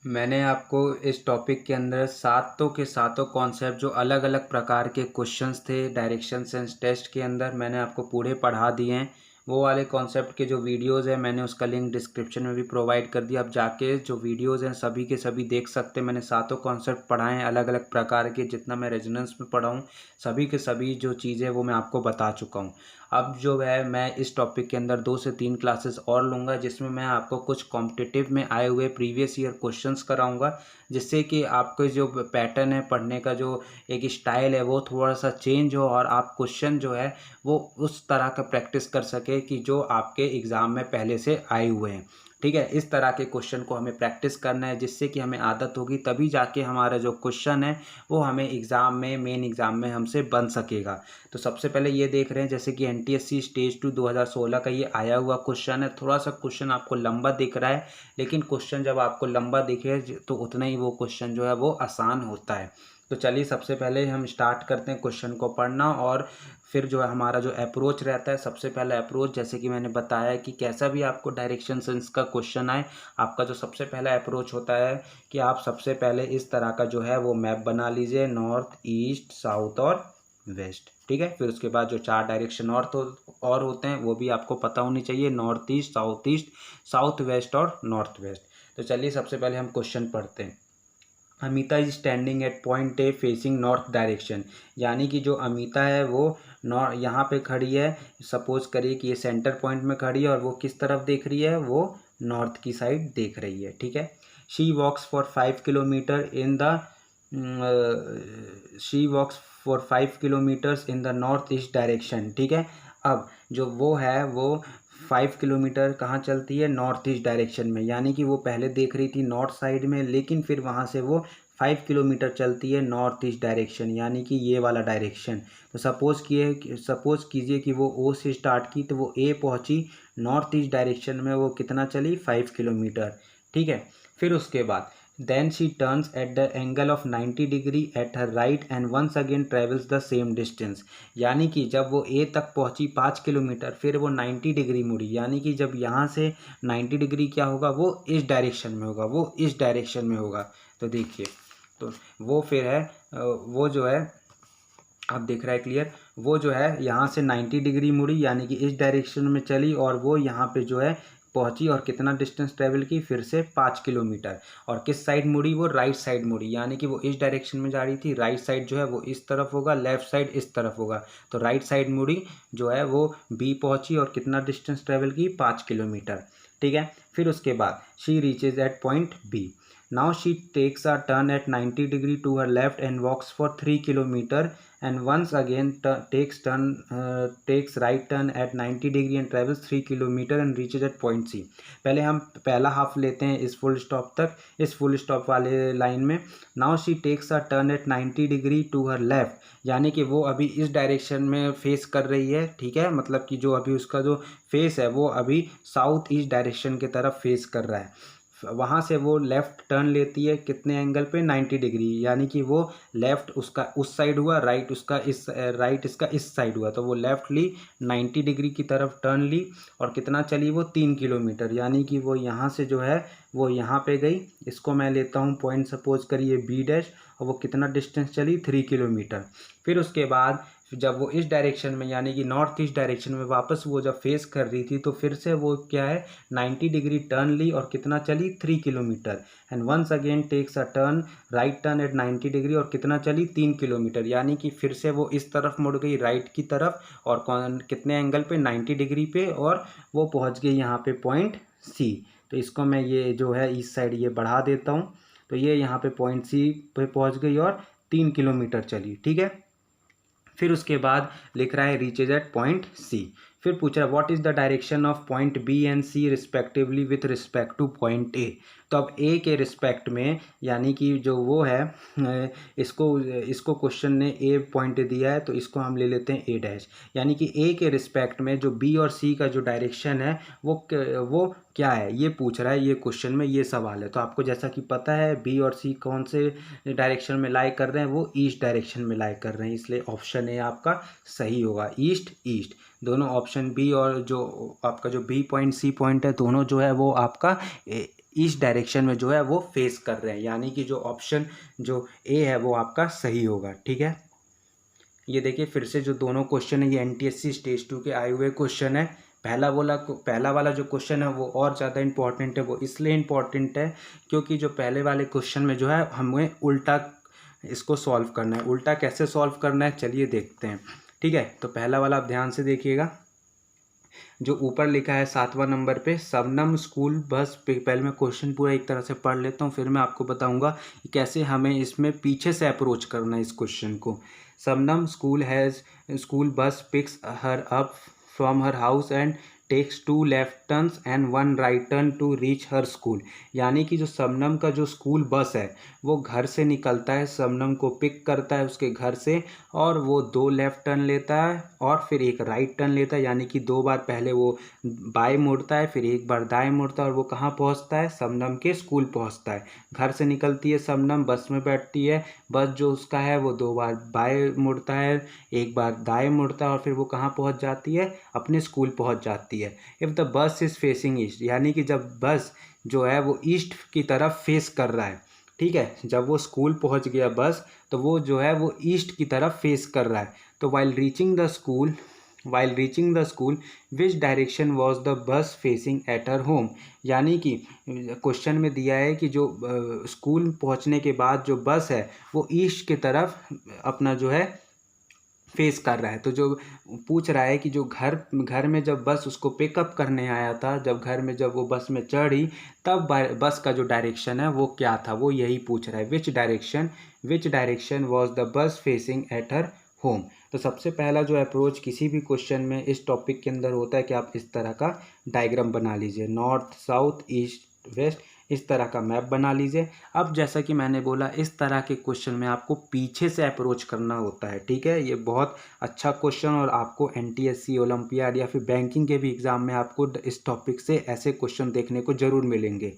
मैंने आपको इस टॉपिक के अंदर सातों के सातों कॉन्सेप्ट जो अलग अलग प्रकार के क्वेश्चंस थे डायरेक्शन सेंस टेस्ट के अंदर मैंने आपको पूरे पढ़ा दिए हैं। वो वाले कॉन्सेप्ट के जो वीडियोस हैं मैंने उसका लिंक डिस्क्रिप्शन में भी प्रोवाइड कर दिया। आप जाके जो वीडियोस हैं सभी के सभी देख सकते हैं। मैंने सातों कॉन्सेप्ट पढ़ाए हैं अलग अलग प्रकार के, जितना मैं रेजोनेंस में पढ़ा हूँ सभी के सभी जो चीज़ें वो मैं आपको बता चुका हूँ। अब जो है मैं इस टॉपिक के अंदर 2 से 3 क्लासेस और लूँगा, जिसमें मैं आपको कुछ कॉम्पिटिटिव में आए हुए प्रीवियस ईयर क्वेश्चंस कराऊंगा, जिससे कि आपके जो पैटर्न है पढ़ने का, जो एक स्टाइल है वो थोड़ा सा चेंज हो और आप क्वेश्चन जो है वो उस तरह का प्रैक्टिस कर सके कि जो आपके एग्ज़ाम में पहले से आए हुए हैं। ठीक है, इस तरह के क्वेश्चन को हमें प्रैक्टिस करना है, जिससे कि हमें आदत होगी, तभी जाके हमारा जो क्वेश्चन है वो हमें एग्ज़ाम में, मेन एग्ज़ाम में हमसे बन सकेगा। तो सबसे पहले ये देख रहे हैं जैसे कि एनटीएससी स्टेज 2 2016 का ये आया हुआ क्वेश्चन है। थोड़ा सा क्वेश्चन आपको लंबा दिख रहा है, लेकिन क्वेश्चन जब आपको लंबा दिखे तो उतना ही वो क्वेश्चन जो है वो आसान होता है। तो चलिए सबसे पहले हम स्टार्ट करते हैं क्वेश्चन को पढ़ना, और फिर जो है हमारा जो अप्रोच रहता है, सबसे पहला अप्रोच जैसे कि मैंने बताया कि कैसा भी आपको डायरेक्शन सेंस का क्वेश्चन आए, आपका जो सबसे पहला अप्रोच होता है कि आप सबसे पहले इस तरह का जो है वो मैप बना लीजिए, नॉर्थ ईस्ट साउथ और वेस्ट। ठीक है, फिर उसके बाद जो 4 डायरेक्शन और होते हैं वो भी आपको पता होनी चाहिए, नॉर्थ ईस्ट, साउथ वेस्ट और नॉर्थ वेस्ट। तो चलिए सबसे पहले हम क्वेश्चन पढ़ते हैं। Amita is standing at point A facing north direction, यानी कि जो अमिता है वो यहाँ पे खड़ी है। सपोज करिए कि ये सेंटर पॉइंट में खड़ी है और वो किस तरफ देख रही है, वो नॉर्थ की साइड देख रही है। ठीक है, she walks for 5 kilometre in the she walks for 5 kilometres in the north east direction. ठीक है, अब जो वो है वो 5 किलोमीटर कहाँ चलती है, नॉर्थ ईस्ट डायरेक्शन में, यानी कि वो पहले देख रही थी नॉर्थ साइड में, लेकिन फिर वहाँ से वो 5 किलोमीटर चलती है नॉर्थ ईस्ट डायरेक्शन, यानी कि ये वाला डायरेक्शन। तो सपोज कीजिए कि वो ओ से स्टार्ट की तो वो ए पहुँची नॉर्थ ईस्ट डायरेक्शन में, वो कितना चली, 5 किलोमीटर। ठीक है, फिर उसके बाद then she turns at the angle of 90 degree at her right and once again travels the same distance, यानी कि जब वो ए तक पहुंची 5 किलोमीटर, फिर वो 90 डिग्री मुड़ी, यानी कि जब यहाँ से 90 डिग्री क्या होगा, वो इस डायरेक्शन में होगा, वो इस डायरेक्शन में होगा। तो देखिए, तो वो फिर है वो जो है, अब दिख रहा है क्लियर, वो जो है यहाँ से 90 डिग्री मुड़ी, यानी कि इस डायरेक्शन में चली, और वो यहाँ पे जो है पहुंची और कितना डिस्टेंस ट्रेवल की, फिर से 5 किलोमीटर। और किस साइड मुड़ी, वो राइट साइड मुड़ी, यानी कि वो इस डायरेक्शन में जा रही थी, राइट साइड जो है वो इस तरफ होगा, लेफ्ट साइड इस तरफ होगा। तो राइट साइड मुड़ी जो है वो बी पहुंची और कितना डिस्टेंस ट्रेवल की, 5 किलोमीटर। ठीक है, फिर उसके बाद she reaches at point B. Now she takes a turn at 90 degree to her left and walks for 3 kilometer, and once again takes right turn at 90 degree and travels 3 kilometer and reaches at point C। पहले हम पहला half लेते हैं इस full stop तक, इस full stop वाले line में। Now she takes a turn at 90 degree to her left, यानी कि वो अभी इस डायरेक्शन में फेस कर रही है। ठीक है, मतलब कि जो अभी उसका जो फेस है वो अभी साउथ ईस्ट डायरेक्शन की तरफ फेस कर रहा है। वहाँ से वो लेफ़्ट टर्न लेती है कितने एंगल पे, 90 डिग्री, यानी कि वो लेफ़्ट उसका उस साइड हुआ, राइट इसका इस साइड हुआ, तो वो लेफ़्ट ली, 90 डिग्री की तरफ टर्न ली, और कितना चली वो, 3 किलोमीटर, यानी कि वो यहाँ से जो है वो यहाँ पे गई। इसको मैं लेता हूँ पॉइंट, सपोज करिए बी डैश, और वो कितना डिस्टेंस चली, 3 किलोमीटर। फिर उसके बाद जब वो इस डायरेक्शन में, यानी कि नॉर्थ ईस्ट डायरेक्शन में वापस वो जब फेस कर रही थी, तो फिर से वो क्या है, 90 डिग्री टर्न ली और कितना चली, 3 kilometre. And once again takes a turn, right turn at 90 degree, और कितना चली, 3 किलोमीटर, यानी कि फिर से वो इस तरफ मुड़ गई, राइट की तरफ, और कितने एंगल पे, 90 डिग्री पे, और वो पहुंच गई यहाँ पे पॉइंट सी। तो इसको मैं ये जो है इस साइड ये बढ़ा देता हूँ, तो ये यहाँ पे पॉइंट सी पे पहुंच गई और 3 किलोमीटर चली। ठीक है, फिर उसके बाद लिख रहा है रीचेज एट पॉइंट सी। फिर पूछ रहा है what is the direction of point B and C respectively with respect to point A. तो अब ए के रिस्पेक्ट में, यानी कि जो वो है इसको क्वेश्चन ने ए पॉइंट दिया है, तो इसको हम ले लेते हैं ए डैश, यानी कि ए के रिस्पेक्ट में जो बी और सी का जो डायरेक्शन है वो क्या है, ये पूछ रहा है ये क्वेश्चन में, ये सवाल है। तो आपको जैसा कि पता है बी और सी कौन से डायरेक्शन में लाई कर रहे हैं, वो ईस्ट डायरेक्शन में लाई कर रहे हैं, इसलिए ऑप्शन ए आपका सही होगा, ईस्ट ईस्ट। दोनों ऑप्शन बी और जो आपका जो बी पॉइंट सी पॉइंट है, दोनों जो है वो आपका ईस्ट डायरेक्शन में जो है वो फेस कर रहे हैं, यानी कि जो ऑप्शन जो ए है वो आपका सही होगा। ठीक है, ये देखिए फिर से जो दोनों क्वेश्चन है ये एनटीएससी स्टेज 2 के आए हुए क्वेश्चन है। पहला वाला जो क्वेश्चन है वो और ज़्यादा इंपॉर्टेंट है। वो इसलिए इम्पॉर्टेंट है क्योंकि जो पहले वाले क्वेश्चन में जो है हमें उल्टा इसको सॉल्व करना है। उल्टा कैसे सॉल्व करना है चलिए देखते हैं। ठीक है, तो पहला वाला आप ध्यान से देखिएगा, जो ऊपर लिखा है 7वां नंबर पे शबनम स्कूल बस पहले मैं क्वेश्चन पूरा एक तरह से पढ़ लेता हूँ, फिर मैं आपको बताऊंगा कि कैसे हमें इसमें पीछे से अप्रोच करना है इस क्वेश्चन को। Shabnam school bus picks her up from her house and takes 2 left turns and 1 right turn to reach her school. यानी कि जो शबनम का जो स्कूल बस है वो घर से निकलता है, शबनम को पिक करता है उसके घर से, और वो 2 लेफ्ट टर्न लेता है और फिर एक राइट टर्न लेता है। यानी कि 2 बार पहले वो बाएं मुड़ता है, फिर एक बार दाएं मुड़ता है, और वो कहाँ पहुँचता है, शबनम के स्कूल पहुँचता है। घर से निकलती है शबनम, बस में बैठती है, बस जो उसका है वो 2 बार बाएं मुड़ता है, एक बार दाएं मुड़ता है, और फिर वो कहाँ पहुँच जाती है, अपने स्कूल पहुँच जाती है। If the bus is facing east, यानी कि जब बस जो है वो ईस्ट की तरफ फेस कर रहा है। ठीक है, जब वो स्कूल पहुंच गया बस, तो वो जो है वो ईस्ट की तरफ फेस कर रहा है। तो while reaching the school which direction was the bus facing at her home. यानी कि क्वेश्चन में दिया है कि जो स्कूल पहुंचने के बाद जो बस है वो ईस्ट की तरफ अपना जो है फेस कर रहा है। तो जो पूछ रहा है कि जो घर में जब बस उसको पिकअप करने आया था, जब वो बस में चढ़ी, तब बस का जो डायरेक्शन है वो क्या था, वो यही पूछ रहा है। Which direction was the bus facing at her home. तो सबसे पहला जो अप्रोच किसी भी क्वेश्चन में इस टॉपिक के अंदर होता है कि आप इस तरह का डायग्राम बना लीजिए, नॉर्थ साउथ ईस्ट वेस्ट, इस तरह का मैप बना लीजिए। अब जैसा कि मैंने बोला, इस तरह के क्वेश्चन में आपको पीछे से अप्रोच करना होता है। ठीक है, ये बहुत अच्छा क्वेश्चन, और आपको एनटीएससी ओलंपियाड या फिर बैंकिंग के भी एग्ज़ाम में आपको इस टॉपिक से ऐसे क्वेश्चन देखने को ज़रूर मिलेंगे।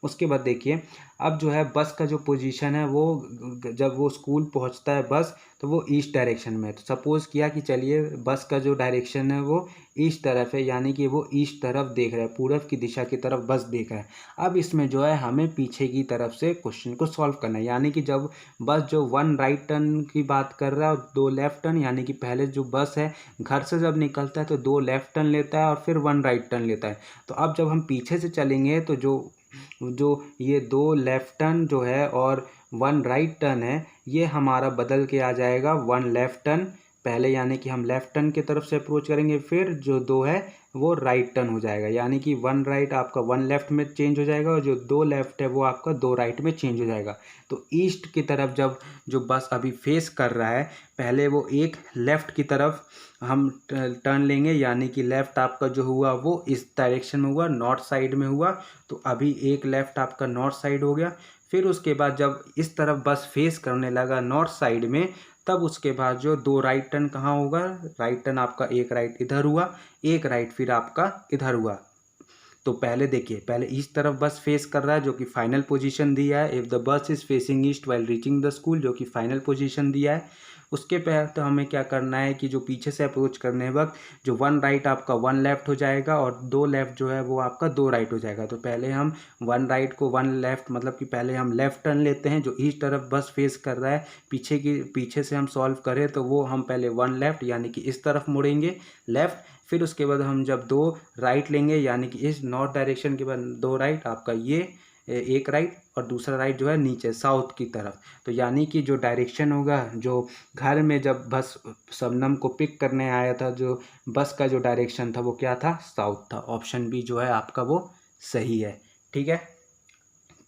उसके बाद देखिए, अब जो है बस का जो पोजीशन है वो जब वो स्कूल पहुंचता है बस, तो वो ईस्ट डायरेक्शन में है। तो सपोज़ किया कि चलिए बस का जो डायरेक्शन है वो ईस्ट तरफ है, यानी कि वो ईस्ट तरफ देख रहा है, पूरब की दिशा की तरफ बस देख रहा है। अब इसमें जो है हमें पीछे की तरफ से क्वेश्चन को सॉल्व करना है। यानी कि जब बस जो 1 राइट टर्न की बात कर रहा है और 2 लेफ्ट टर्न, यानी कि पहले जो बस है घर से जब निकलता है तो 2 लेफ्ट टर्न लेता है और फिर 1 राइट टर्न लेता है। तो अब जब हम पीछे से चलेंगे तो जो ये 2 लेफ्ट टर्न जो है और 1 राइट टर्न है, ये हमारा बदल के आ जाएगा 1 लेफ्ट टर्न पहले, यानी कि हम लेफ्ट टर्न की तरफ से अप्रोच करेंगे, फिर जो 2 है वो राइट टर्न हो जाएगा। यानी कि 1 राइट आपका 1 लेफ्ट में चेंज हो जाएगा, और जो 2 लेफ्ट है वो आपका 2 राइट में चेंज हो जाएगा। तो ईस्ट की तरफ जब जो बस अभी फेस कर रहा है, पहले वो एक लेफ़्ट की तरफ हम टर्न लेंगे, यानी कि लेफ़्ट आपका जो हुआ वो इस डायरेक्शन में हुआ, नॉर्थ साइड में हुआ। तो अभी एक लेफ़्ट आपका नॉर्थ साइड हो गया। फिर उसके बाद जब इस तरफ बस फेस करने लगा नॉर्थ साइड में, तब उसके बाद जो 2 राइट टर्न कहाँ होगा, राइट टर्न आपका एक राइट इधर हुआ, एक राइट फिर आपका इधर हुआ। तो पहले देखिए, पहले इस तरफ बस फेस कर रहा है जो कि फाइनल पोजीशन दिया है। If the bus is facing east while reaching the school, जो कि फाइनल पोजीशन दिया है। उसके पहले तो हमें क्या करना है कि जो पीछे से अप्रोच करने वक्त जो 1 राइट आपका 1 लेफ्ट हो जाएगा, और 2 लेफ्ट जो है वो आपका 2 राइट हो जाएगा। तो पहले हम 1 राइट को 1 लेफ्ट, मतलब कि पहले हम लेफ्ट टर्न लेते हैं, जो ईस्ट तरफ बस फेस कर रहा है, पीछे से हम सॉल्व करें तो वो हम पहले 1 लेफ्ट यानी कि इस तरफ मुड़ेंगे लेफ्ट। फिर उसके बाद हम जब 2 राइट लेंगे, यानी कि इस नॉर्थ डायरेक्शन के बाद 2 राइट आपका ये एक राइट, और दूसरा राइट जो है नीचे साउथ की तरफ। तो यानी कि जो डायरेक्शन होगा, जो घर में जब बस शबनम को पिक करने आया था, जो बस का जो डायरेक्शन था वो क्या था, साउथ था। ऑप्शन बी जो है आपका वो सही है। ठीक है,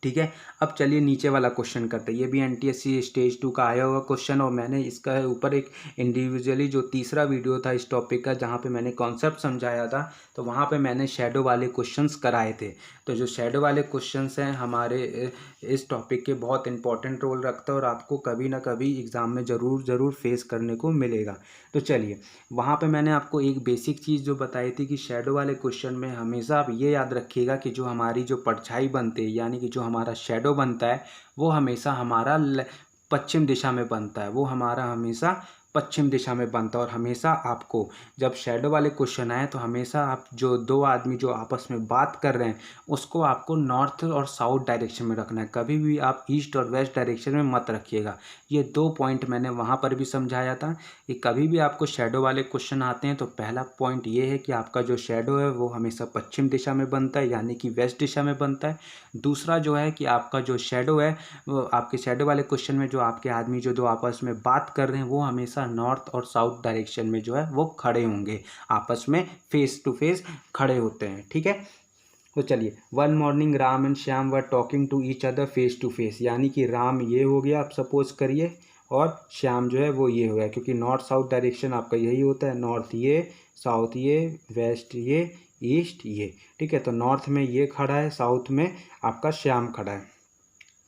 ठीक है। अब चलिए नीचे वाला क्वेश्चन करते हैं। ये भी एनटीएससी स्टेज 2 का आया हुआ क्वेश्चन, और मैंने इसका ऊपर एक इंडिविजुअली जो तीसरा वीडियो था इस टॉपिक का, जहाँ पे मैंने कॉन्सेप्ट समझाया था, तो वहाँ पे मैंने शेडो वाले क्वेश्चंस कराए थे। तो जो शेडो वाले क्वेश्चंस हैं हमारे इस टॉपिक के बहुत इंपॉर्टेंट रोल रखता है, और आपको कभी ना कभी एग्ज़ाम में ज़रूर फेस करने को मिलेगा। तो चलिए, वहाँ पे मैंने आपको एक बेसिक चीज़ जो बताई थी कि शेडो वाले क्वेश्चन में हमेशा आप ये याद रखिएगा कि जो हमारी जो परछाई बनती है, यानी कि जो हमारा शेडो बनता है, वो हमेशा हमारा पश्चिम दिशा में बनता है, वो हमारा हमेशा पश्चिम दिशा में बनता है। और हमेशा आपको जब शैडो वाले क्वेश्चन आए तो हमेशा आप जो दो आदमी जो आपस में बात कर रहे हैं उसको आपको नॉर्थ और साउथ डायरेक्शन में रखना है, कभी भी आप ईस्ट और वेस्ट डायरेक्शन में मत रखिएगा। ये 2 पॉइंट मैंने वहाँ पर भी समझाया था कि कभी भी आपको शैडो वाले क्वेश्चन आते हैं तो पहला पॉइंट ये है कि आपका जो शैडो है वो हमेशा पश्चिम दिशा में बनता है, यानी कि वेस्ट दिशा में बनता है। दूसरा जो है कि आपका जो शैडो है वो आपके शैडो वाले क्वेश्चन में जो आपके आदमी जो दो आपस में बात कर रहे हैं वो हमेशा नॉर्थ और साउथ डायरेक्शन में जो है वो खड़े होंगे, आपस में फेस टू फेस खड़े होते हैं। ठीक है, तो चलिए, one morning Ram and Shyam were talking to each other face to face, यानी कि राम ये हो गया आप सपोज करिए और श्याम जो है वो ये हो गया, क्योंकि नॉर्थ साउथ डायरेक्शन आपका यही होता है, नॉर्थ ये, साउथ ये, वेस्ट ये, ईस्ट ये। ठीक है, तो नॉर्थ में ये खड़ा है, साउथ में आपका श्याम खड़ा है।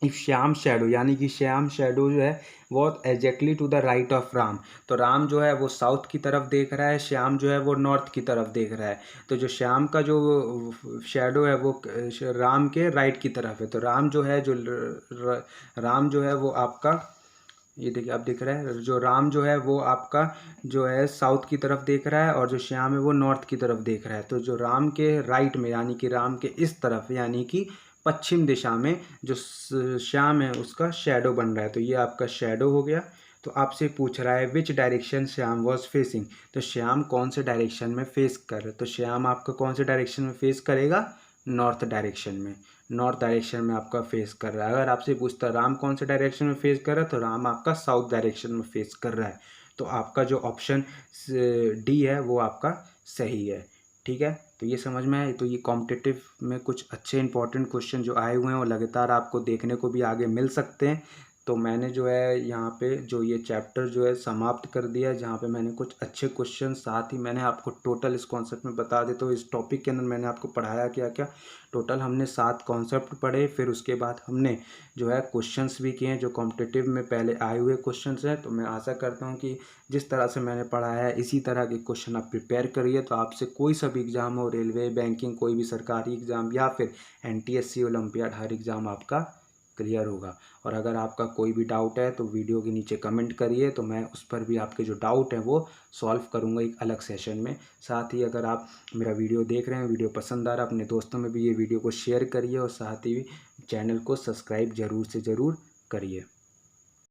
इफ श्याम शैडो, यानी कि श्याम शैडो जो है वो exactly to the right of Ram, तो राम जो है वो साउथ की तरफ देख रहा है, श्याम जो है वो नॉर्थ की तरफ देख रहा है। तो जो श्याम का जो शैडो है वो राम के राइट की तरफ है, तो राम जो है राम जो है वो आपका, ये देखिए आप दिख रहा है, जो राम जो है वो आपका जो है साउथ की तरफ देख रहा है और जो श्याम है वो नॉर्थ की तरफ देख रहा है। तो जो राम के राइट में, यानी कि राम के इस तरफ, यानी कि पश्चिम दिशा में जो श्याम है उसका शैडो बन रहा है, तो ये आपका शैडो हो गया। तो आपसे पूछ रहा है which direction Shyam was facing, तो श्याम कौन से डायरेक्शन में फेस कर रहे, तो श्याम आपका कौन से डायरेक्शन में फेस करेगा, नॉर्थ डायरेक्शन में, नॉर्थ डायरेक्शन में आपका फेस कर रहा है। अगर आपसे पूछता है राम कौन से डायरेक्शन में फेस कर रहा है, तो राम आपका साउथ डायरेक्शन में फेस कर रहा है। तो आपका जो ऑप्शन डी है वो आपका सही है। ठीक है, तो ये समझ में आए। तो ये कॉम्पिटिटिव में कुछ अच्छे इंपॉर्टेंट क्वेश्चन जो आए हुए हैं वो लगातार आपको देखने को भी आगे मिल सकते हैं। तो मैंने जो है यहाँ पे जो ये चैप्टर जो है समाप्त कर दिया है, जहाँ पे मैंने कुछ अच्छे क्वेश्चन, साथ ही मैंने आपको टोटल इस कॉन्सेप्ट में बता देता हूँ, इस टॉपिक के अंदर मैंने आपको पढ़ाया क्या क्या। टोटल हमने 7 कॉन्सेप्ट पढ़े, फिर उसके बाद हमने जो है क्वेश्चंस भी किए हैं जो कॉम्पिटिटिव में पहले आए हुए क्वेश्चंस हैं। तो मैं आशा करता हूँ कि जिस तरह से मैंने पढ़ाया है इसी तरह के क्वेश्चन आप प्रिपेयर करिए, तो आपसे कोई सा भी एग्ज़ाम हो, रेलवे, बैंकिंग, कोई भी सरकारी एग्ज़ाम या फिर NTSC ओलंपियाड, हर एग्ज़ाम आपका क्लियर होगा। और अगर आपका कोई भी डाउट है तो वीडियो के नीचे कमेंट करिए, तो मैं उस पर भी आपके जो डाउट है वो सॉल्व करूँगा एक अलग सेशन में। साथ ही अगर आप मेरा वीडियो देख रहे हैं, वीडियो पसंद आ रहा है, अपने दोस्तों में भी ये वीडियो को शेयर करिए और साथ ही चैनल को सब्सक्राइब ज़रूर से ज़रूर करिए।